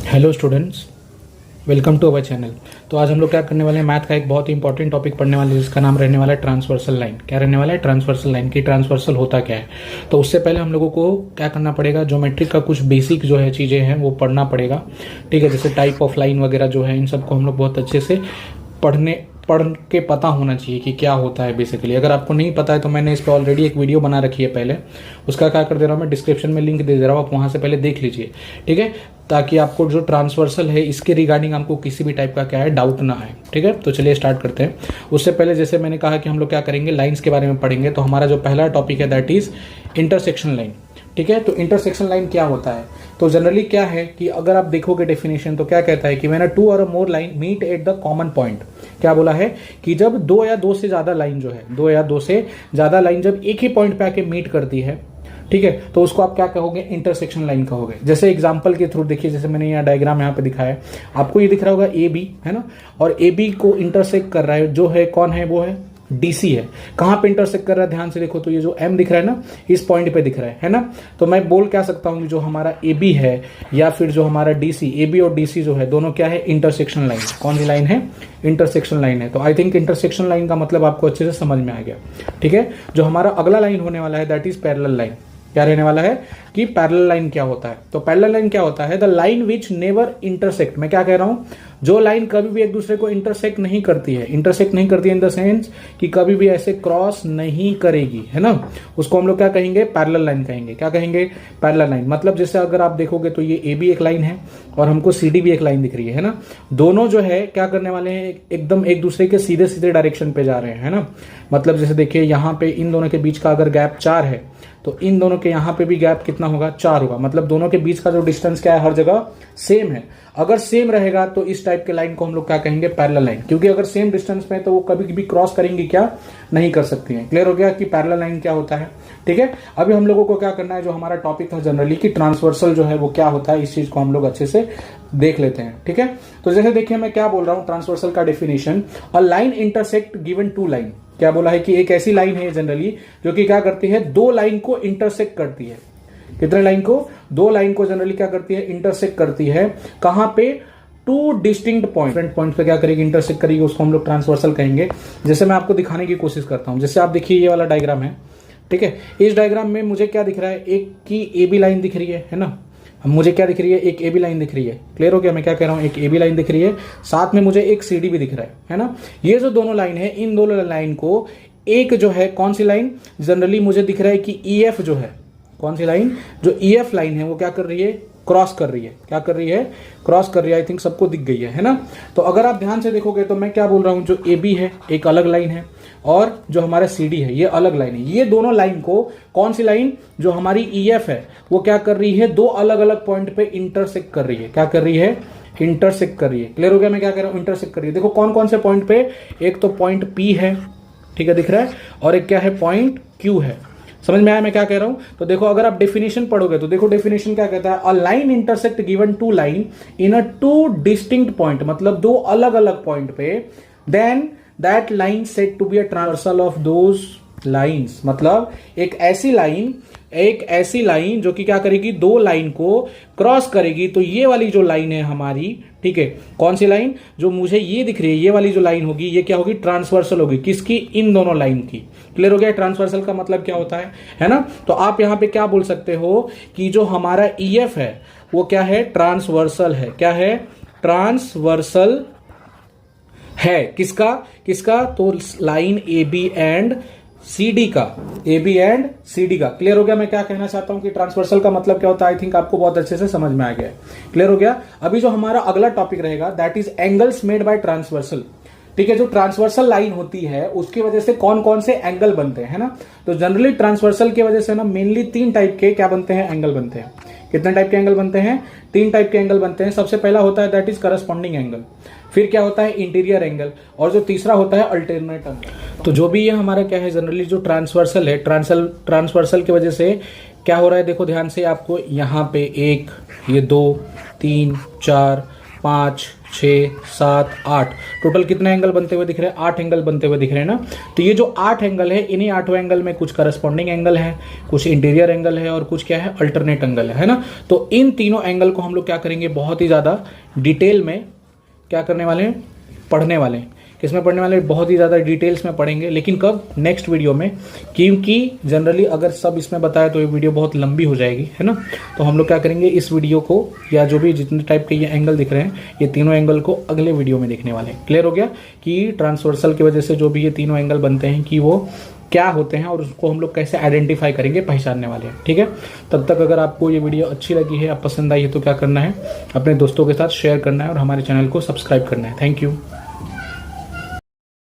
Hello students, welcome to our channel. तो आज हम लोग क्या करने वाले हैं, मैथ का एक बहुत ही इंपॉर्टेंट टॉपिक पढ़ने वाले हैं जिसका नाम रहने वाला है ट्रांसवर्सल लाइन। क्या रहने वाला है? ट्रांसवर्सल लाइन की ट्रांसवर्सल होता क्या है। तो उससे पहले हम लोगों को क्या करना पड़ेगा, ज्योमेट्री का कुछ बेसिक जो है चीज़ें हैं वो पढ़ना पड़ेगा। ठीक है, जैसे टाइप ऑफ लाइन वगैरह जो है इन सबको हम लोग बहुत अच्छे से पढ़ के पता होना चाहिए कि क्या होता है बेसिकली। अगर आपको नहीं पता है तो मैंने इस पर ऑलरेडी एक वीडियो बना रखी है पहले, उसका क्या कर दे रहा हूँ मैं, डिस्क्रिप्शन में लिंक दे दे रहा हूँ, आप वहाँ से पहले देख लीजिए। ठीक है, ताकि आपको जो ट्रांसवर्सल है इसके रिगार्डिंग आपको किसी भी टाइप का क्या है डाउट ना आए। ठीक है, तो चलिए स्टार्ट करते हैं। उससे पहले जैसे मैंने कहा कि हम लोग क्या करेंगे, लाइन्स के बारे में पढ़ेंगे। तो हमारा जो पहला टॉपिक है दैट इज इंटरसेक्शन लाइन। ठीक है, तो इंटरसेक्शन लाइन क्या होता है, तो जनरली क्या है कि अगर आप देखोगे डेफिनेशन तो क्या कहता है कि व्हेन टू और more line meet at the common point. क्या बोला है कि जब दो या दो से ज्यादा लाइन जो है, दो या दो से ज्यादा लाइन जब एक ही पॉइंट पे आके मीट करती है, ठीक है, तो उसको आप क्या कहोगे, इंटरसेक्शन लाइन कहोगे। जैसे एग्जांपल के थ्रू देखिए, जैसे मैंने यहाँ डायग्राम यहाँ पे दिखाया है, आपको ये दिख रहा होगा ए बी, है ना, और ए बी को इंटरसेक्ट कर रहा है जो है, कौन है, वो है डीसी है। कहां पे इंटरसेक्ट कर रहा है, ध्यान से देखो तो ये जो एम दिख रहा है ना, इस पॉइंट पे दिख रहा है ना। तो मैं बोल क्या सकता हूं कि जो हमारा ए बी है या फिर जो हमारा डीसी, ए बी और डीसी जो है दोनों क्या है, इंटरसेक्शन लाइन। कौन सी लाइन है? इंटरसेक्शन लाइन है। तो आई थिंक इंटरसेक्शन लाइन का मतलब आपको अच्छे से समझ में आ गया। ठीक है, जो हमारा अगला लाइन होने वाला है दैट इज पैरेलल लाइन। क्या रहने वाला है कि पैरेलल लाइन क्या होता है। तो पैरेलल लाइन क्या होता है, the line which never intersect. मैं क्या कह रहा हूं, जो लाइन कभी भी एक दूसरे को इंटरसेक्ट नहीं करती है। इंटरसेक्ट नहीं करती है इन द सेंस कि कभी भी ऐसे क्रॉस नहीं करेगी, है ना, उसको हम लोग क्या कहेंगे, पैरेलल लाइन कहेंगे। क्या कहेंगे? Parallel line. मतलब जैसे अगर आप देखोगे तो ये ए भी एक लाइन है और हमको सी डी भी एक लाइन दिख रही है ना। दोनों जो है क्या करने वाले हैं, एकदम एक दूसरे के सीधे सीधे डायरेक्शन पे जा रहे हैं, है ना। मतलब जैसे देखिए यहाँ पे इन दोनों के बीच का अगर गैप 4 है तो इन दोनों के यहाँ पे भी गैप कितना होगा, 4 होगा। मतलब दोनों के बीच का जो डिस्टेंस क्या है, हर जगह सेम है। अगर सेम रहेगा तो इस टाइप के लाइन को हम लोग क्या कहेंगे, पैरेलल लाइन। क्योंकि अगर सेम डिस्टेंस में तो वो कभी भी क्रॉस करेंगी क्या, नहीं कर सकती हैं। क्लियर हो गया कि पैरेलल लाइन क्या होता है। ठीक है, अभी हम लोगों को क्या करना है, जो हमारा टॉपिक था जनरली कि ट्रांसवर्सल जो है वो क्या होता है, इस चीज को हम लोग अच्छे से देख लेते हैं। ठीक है, तो जैसे देखिए मैं क्या बोल रहा हूं, ट्रांसवर्सल का definition, a line intersect given two line. क्या बोला है कि एक ऐसी लाइन है जनरली जो कि क्या करती है, दो लाइन को इंटरसेक्ट करती है। कितने लाइन को? दो लाइन को जनरली क्या करती है, इंटरसेक्ट करती है। कहां पे? To distinct point, different point पे क्या करेगी, इंटरसेक्ट करेगी, उसको हम लोग ट्रांसवर्सल कहेंगे। जैसे मैं आपको दिखाने की कोशिश करता हूं, जैसे आप देखिए ये वाला डायग्राम है। ठीक है, इस डायग्राम में मुझे क्या दिख रहा है, एक की ए बी लाइन दिख रही है ना। मुझे क्या दिख रही है, एक ए बी लाइन दिख रही है। क्लियर हो गया मैं क्या कह रहा हूं, एक ए बी लाइन दिख रही है, साथ में मुझे एक सी डी भी दिख रहा है ना। ये जो दोनों लाइन है, इन दोनों लाइन को एक जो है, कौन सी लाइन, जनरली मुझे दिख रहा है कि ई एफ जो है, कौन सी लाइन, जो ई एफ लाइन है वो क्या कर रही है, क्रॉस कर रही है। क्या कर रही है? क्रॉस कर रही है। आई थिंक सबको दिख गई है ना। तो अगर आप ध्यान से देखोगे तो मैं क्या बोल रहा हूं, जो ए बी है एक अलग लाइन है और जो हमारा सी डी है ये अलग लाइन है। ये दोनों लाइन को, कौन सी लाइन, जो हमारी ई एफ है वो क्या कर रही है, दो अलग अलग पॉइंट पे इंटरसेक्ट कर रही है। क्या कर रही है? इंटरसेक्ट कर रही है। क्लियर हो गया मैं क्या कह रहा हूं, इंटरसेक्ट कर रही है। देखो कौन कौन से पॉइंट पे, एक तो पॉइंट पी है, ठीक है, दिख रहा है, और एक क्या है, पॉइंट क्यू है। समझ में आया मैं क्या कह रहा हूं। तो देखो अगर आप डेफिनेशन पढ़ोगे तो देखो डेफिनेशन क्या कहता है, a line intersect given two line in a two distinct point, मतलब दो अलग अलग पॉइंट पे, then that line said to be a transversal of those lines. मतलब एक ऐसी लाइन जो कि क्या करेगी, दो लाइन को क्रॉस करेगी। तो ये वाली जो लाइन है हमारी, ठीक है, कौन सी लाइन, जो मुझे ये दिख रही है, ये वाली जो लाइन होगी ये क्या होगी, ट्रांसवर्सल होगी। किसकी? इन दोनों लाइन की। क्लियर हो गया ट्रांसवर्सल का मतलब क्या होता है ना। तो आप यहां पे क्या बोल सकते हो कि जो हमारा ई एफ है वो क्या है, ट्रांसवर्सल है। क्या है? ट्रांसवर्सल है। किसका? किसका? तो line A B and C D का, A B and C D का। क्लियर हो गया मैं क्या कहना चाहता हूं कि ट्रांसवर्सल का मतलब क्या होता है। आई थिंक आपको बहुत अच्छे से समझ में आ गया है। क्लियर हो गया। अभी जो हमारा अगला टॉपिक रहेगा that is angles made by transversal. ठीक है, जो ट्रांसवर्सल लाइन होती है उसकी वजह से कौन कौन से एंगल बनते हैं, है ना। तो जनरली ट्रांसवर्सल की वजह से ना मेनली 3 टाइप के क्या बनते हैं, एंगल बनते हैं। कितने टाइप के एंगल बनते हैं? 3 टाइप के एंगल बनते हैं। सबसे पहला होता है दैट इज करस्पॉन्डिंग एंगल, फिर क्या होता है, इंटीरियर एंगल, और जो तीसरा होता है अल्टरनेट एंगल। तो जो भी ये हमारा क्या है, जनरली जो ट्रांसवर्सल है, ट्रांसवर्सल की वजह से क्या हो रहा है, देखो ध्यान से, आपको यहाँ पे 1, ये 2, 3, 4, 5, 6, 7, 8 टोटल कितने एंगल बनते हुए दिख रहे हैं? 8 एंगल बनते हुए दिख रहे हैं ना। तो ये जो 8 एंगल है, इन्हीं 8 एंगल में कुछ करस्पॉन्डिंग एंगल है, कुछ इंटीरियर एंगल है और कुछ क्या है, अल्टरनेट एंगल है ना। तो इन तीनों एंगल को हम लोग क्या करेंगे, बहुत ही ज़्यादा डिटेल में क्या करने वाले हैं, पढ़ने वाले हैं। किसमें पढ़ने वाले हैं? बहुत ही ज़्यादा डिटेल्स में पढ़ेंगे, लेकिन कब? नेक्स्ट वीडियो में, क्योंकि जनरली अगर सब इसमें बताया तो ये वीडियो बहुत लंबी हो जाएगी, है ना। तो हम लोग क्या करेंगे, इस वीडियो को या जो भी जितने टाइप के ये एंगल दिख रहे हैं, ये तीनों एंगल को अगले वीडियो में देखने वाले हैं। क्लियर हो गया कि ट्रांसवर्सल की वजह से जो भी ये तीनों एंगल बनते हैं कि वो क्या होते हैं और उसको हम लोग कैसे आइडेंटिफाई करेंगे, पहचानने वाले हैं। ठीक है, तब तक अगर आपको ये वीडियो अच्छी लगी है, आप पसंद आई है, तो क्या करना है, अपने दोस्तों के साथ शेयर करना है और हमारे चैनल को सब्सक्राइब करना है। Thank you.